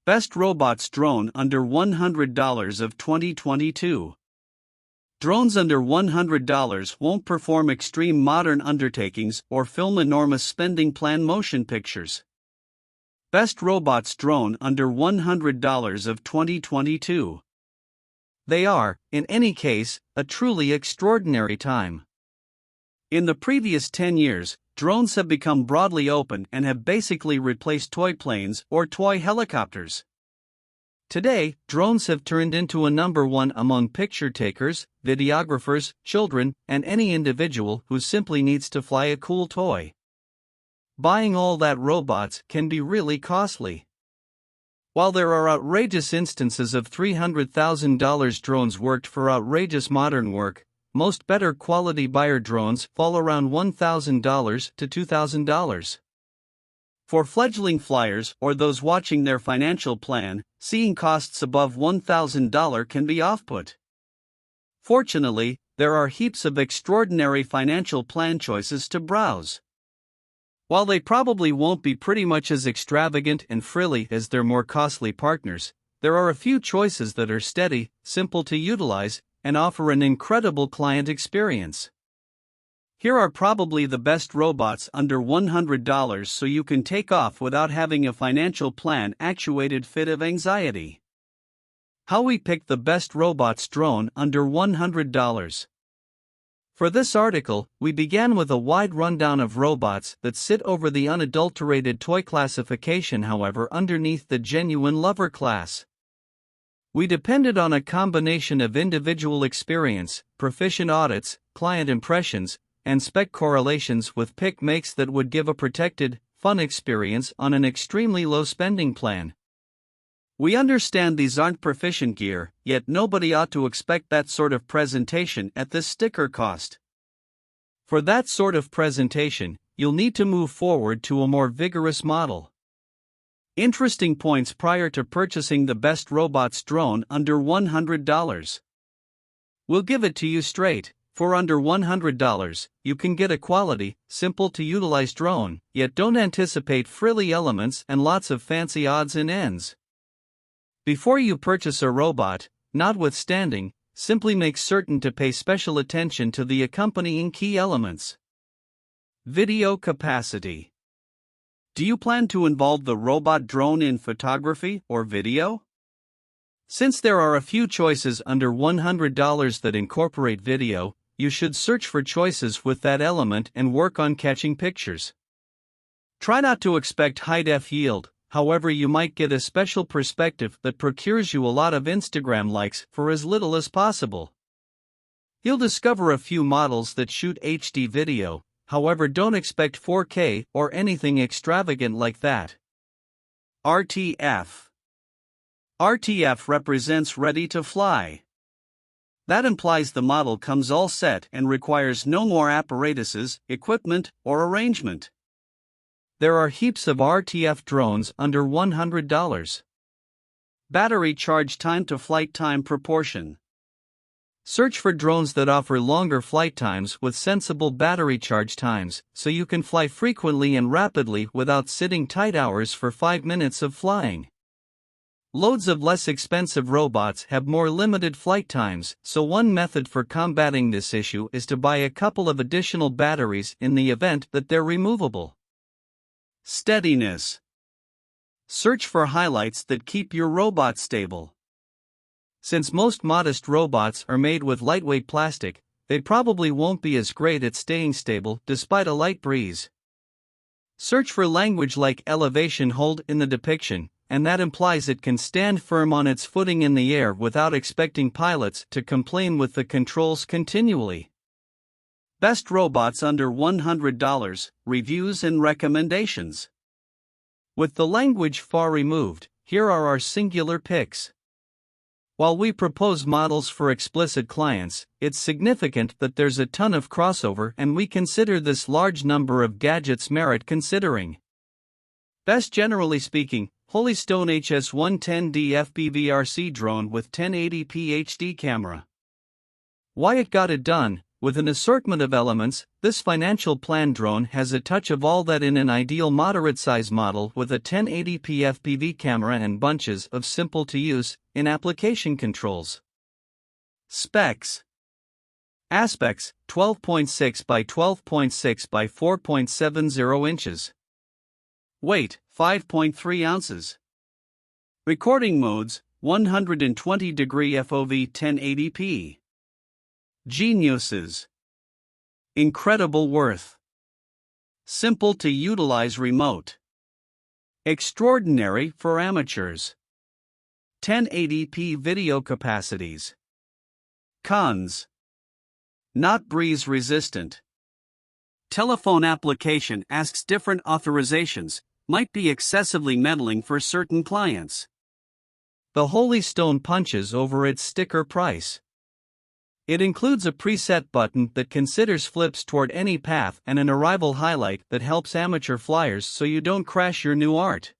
Best Robots Drone Under $100 of 2022. Drones under $100 won't perform extreme modern undertakings or film enormous spending plan motion pictures. Best Robots Drone Under $100 of 2022. They are, in any case, a truly extraordinary time. In the previous 10 years, drones have become broadly open and have basically replaced toy planes or toy helicopters. Today, drones have turned into a number one among picture takers, videographers, children, and any individual who simply needs to fly a cool toy. Buying all that robots can be really costly. While there are outrageous instances of $300,000 drones worked for outrageous modern work, most better quality buyer drones fall around $1,000 to $2,000. For fledgling flyers or those watching their financial plan, seeing costs above $1,000 can be off-put. Fortunately, there are heaps of extraordinary financial plan choices to browse. While they probably won't be pretty much as extravagant and frilly as their more costly partners, there are a few choices that are steady, simple to utilize, and offer an incredible client experience. Here are probably the best robots under $100 so you can take off without having a financial plan actuated fit of anxiety. How we picked the best robots drone under $100. For this article, we began with a wide rundown of robots that sit over the unadulterated toy classification, however, underneath the genuine lover class. We depended on a combination of individual experience, proficient audits, client impressions, and spec correlations with pick makes that would give a protected, fun experience on an extremely low spending plan. We understand these aren't proficient gear, yet nobody ought to expect that sort of presentation at this sticker cost. For that sort of presentation, you'll need to move forward to a more vigorous model. Interesting points prior to purchasing the best robots drone under $100. We'll give it to you straight. For under $100, you can get a quality, simple to utilize drone, yet don't anticipate frilly elements and lots of fancy odds and ends. Before you purchase a robot, notwithstanding, simply make certain to pay special attention to the accompanying key elements. Video capacity. Do you plan to involve the robot drone in photography or video? Since there are a few choices under $100 that incorporate video, you should search for choices with that element and work on catching pictures. Try not to expect high-def yield, however you might get a special perspective that procures you a lot of Instagram likes for as little as possible. You'll discover a few models that shoot HD video, however don't expect 4K or anything extravagant like that. RTF. RTF represents ready to fly. That implies the model comes all set and requires no more apparatuses, equipment, or arrangement. There are heaps of RTF drones under $100. Battery charge time to flight time proportion. Search for drones that offer longer flight times with sensible battery charge times, so you can fly frequently and rapidly without sitting tight hours for 5 minutes of flying. Loads of less expensive robots have more limited flight times, so one method for combating this issue is to buy a couple of additional batteries in the event that they're removable. Steadiness. Search for highlights that keep your robot stable. Since most modest robots are made with lightweight plastic, they probably won't be as great at staying stable despite a light breeze. Search for language like elevation hold in the depiction, and that implies it can stand firm on its footing in the air without expecting pilots to complain with the controls continually. Best robots under $100, reviews and recommendations. With the language far removed, here are our singular picks. While we propose models for explicit clients, it's significant that there's a ton of crossover and we consider this large number of gadgets merit considering. Best generally speaking, Holystone HS110D FPV-RC drone with 1080p HD camera. Why it got it done, With an assortment of elements, this financial plan drone has a touch of all that in an ideal moderate-size model with a 1080p FPV camera and bunches of simple-to-use, in-application controls. Specs. Aspects: 12.6 by 12.6 by 4.70 inches. Weight: 5.3 ounces. Recording modes: 120° FOV 1080p. Geniuses. Incredible worth. Simple to utilize remote. Extraordinary for amateurs. 1080p video capacities. Cons. Not breeze resistant. Telephone application asks different authorizations, might be excessively meddling for certain clients. The Holy Stone punches over its sticker price. It includes a preset button that considers flips toward any path and an arrival highlight that helps amateur flyers so you don't crash your new art.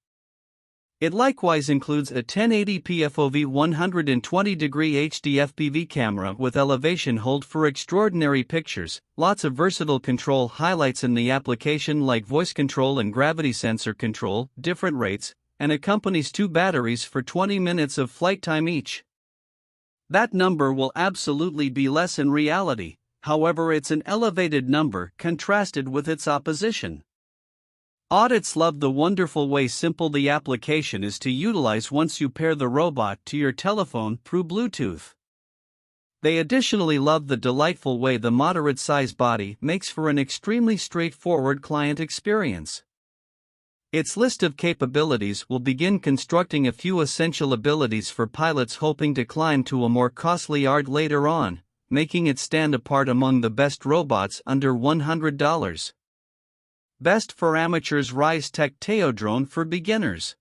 It likewise includes a 1080p FOV 120° HD FPV camera with elevation hold for extraordinary pictures, lots of versatile control highlights in the application like voice control and gravity sensor control, different rates, and accompanies 2 batteries for 20 minutes of flight time each. That number will absolutely be less in reality, however it's an elevated number contrasted with its opposition. Audits love the wonderful way simple the application is to utilize once you pair the robot to your telephone through Bluetooth. They additionally love the delightful way the moderate-size body makes for an extremely straightforward client experience. Its list of capabilities will begin constructing a few essential abilities for pilots hoping to climb to a more costly art later on, making it stand apart among the best robots under $100. Best for amateurs Rise Tech drone for beginners.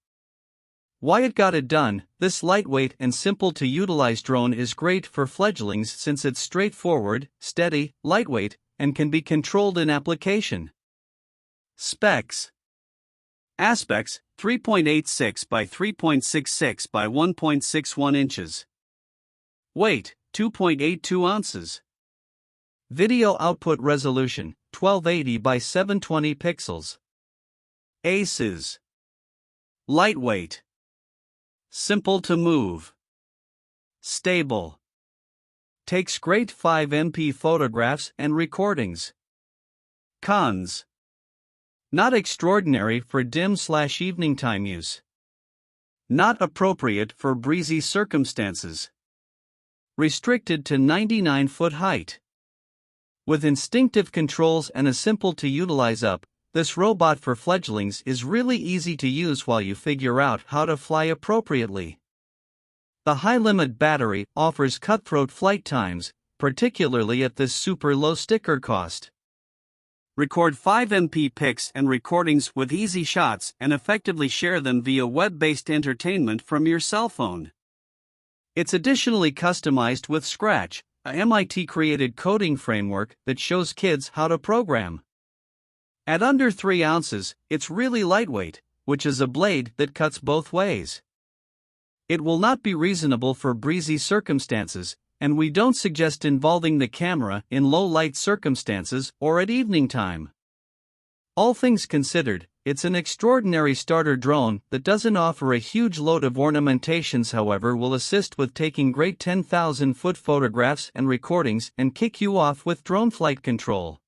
Why it got it done? This lightweight and simple to utilize drone is great for fledglings since it's straightforward, steady, lightweight, and can be controlled in application. Specs. Aspects: 3.86 by 3.66 by 1.61 inches. Weight: 2.82 ounces. Video output resolution: 1280 by 720 pixels. Aces. Lightweight. Simple to move. Stable. Takes great 5MP photographs and recordings. Cons. Not extraordinary for dim/evening time use. Not appropriate for breezy circumstances. Restricted to 99-foot height. With instinctive controls and a simple to utilize up, this robot for fledglings is really easy to use while you figure out how to fly appropriately. The high-limit battery offers cutthroat flight times, particularly at this super low sticker cost. Record 5MP pics and recordings with easy shots and effectively share them via web-based entertainment from your cell phone. It's additionally customized with Scratch, a MIT-created coding framework that shows kids how to program. At under 3 ounces, it's really lightweight, which is a blade that cuts both ways. It will not be reasonable for breezy circumstances, and we don't suggest involving the camera in low-light circumstances or at evening time. All things considered, it's an extraordinary starter drone that doesn't offer a huge load of ornamentations, however will assist with taking great 10,000-foot photographs and recordings and kick you off with drone flight control.